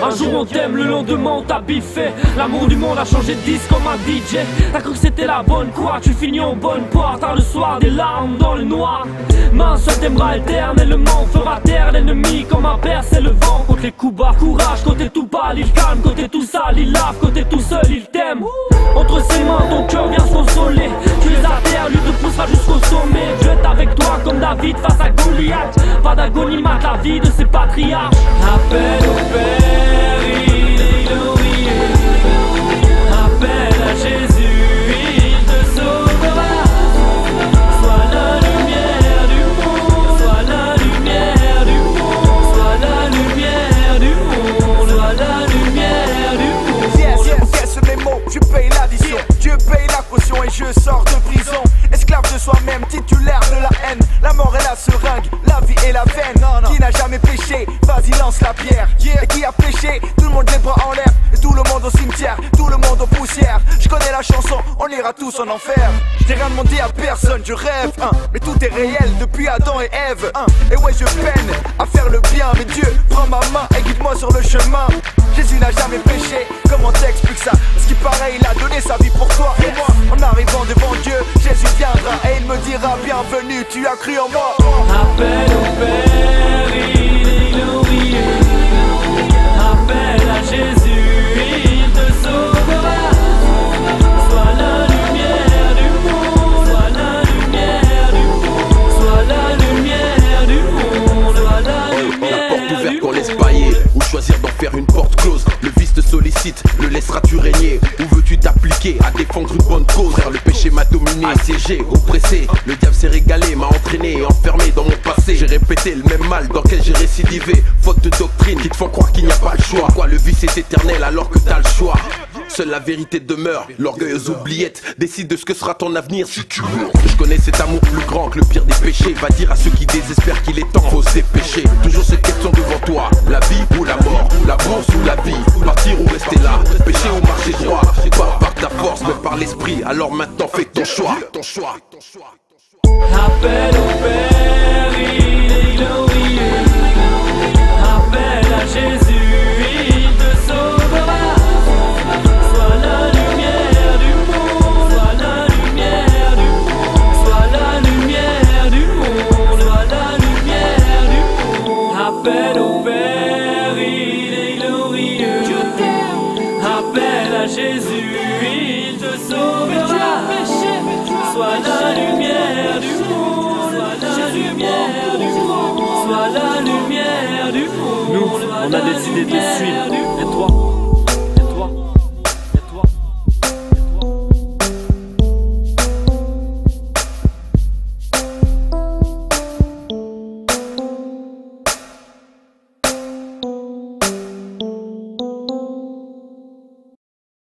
Un jour on t'aime, le lendemain on t'a biffé. L'amour du monde a changé de disque comme un DJ. T'as cru que c'était la bonne quoi, tu finis en bonne poire. Tard le soir, des larmes dans le noir. Main seule t'aimera éternellement, fera taire l'ennemi comme un père, c'est le vent contre les coups bas. Courage côté tout pâle, il calme, côté tout sale, il lave, côté tout seul, il t'aime. Entre ses mains, ton cœur vient se consoler. Tu les atterres, lui te poussera jusqu'au sommet. Dieu est avec toi comme David face à Goliath. Pas d'agonie, mate la vie de ses patriarches. Appelle au Père, il est glorieux. Appelle à Jésus, il te sauvera. Sois la lumière du monde, sois la lumière du monde, sois la lumière du monde, sois la lumière du monde. Yes, encaisse mes mots, je paye l'addition, Dieu paye la caution et je sors de prison. Esclave de soi-même, titulaire de la haine. La mort est la seringue, la vie est la veine. Qui n'a jamais péché, vas-y lance la pierre. Et qui a péché, tout le monde les bras en l'air. Et tout le monde au cimetière, tout le monde aux poussières. Je connais la chanson, on ira tous en enfer. Je n'ai rien demandé à personne, je rêve mais tout est réel depuis Adam et Ève Et ouais je peine à faire le bien, mais Dieu prend ma main et guide-moi sur le chemin. Jésus n'a jamais péché, comment t'expliques ça? Ce qui paraît, il a donné sa vie pour toi et moi. En arrivant devant Dieu, Jésus viendra et il me dira bienvenue, tu as cru en moi. Appelle au Père, il est glorieux. Appelle à Jésus, il te sauvera. Sois la lumière du monde, sois la lumière du monde, sois la lumière du monde, sois la lumière. La porte ouverte qu'on laisse pailler, ou choisir d'en faire une porte close. Le vice te sollicite, le laisseras-tu régner? Où veux-tu t'appliquer à défendre une bonne cause? Frère, le péché m'a dominé, assiégé, oppressé. Le diable s'est régalé, m'a entraîné, enfermé dans mon passé. J'ai répété le même mal dans lequel j'ai récidivé. Faute de doctrine qui te font croire qu'il n'y a pas le choix. Pourquoi le vice est éternel alors que t'as le choix? Seule la vérité demeure, l'orgueilleuse oubliette décide de ce que sera ton avenir si tu meurs. Je connais cet amour plus grand que le pire des péchés. Va dire à ceux qui désespèrent qu'il est temps, faut se dépêcher. Toujours cette question devant toi, la vie ou la mort, la bourse ou la vie, partir ou rester là, pécher ou marcher droit. Pas par ta force mais par l'esprit, alors maintenant fais ton choix. Appelle au Père, il est glorieux. Appelle à Jésus, il te sauvera. Sois la lumière du monde, sois la lumière du monde, sois la lumière du monde, sois la lumière du monde. Appelle au Père, il est glorieux. Appelle à Jésus, il te sauvera. Sois la lumière du monde, sois la lumière du monde, sois la lumière du monde. Nous, on a décidé de les suivre. Et toi?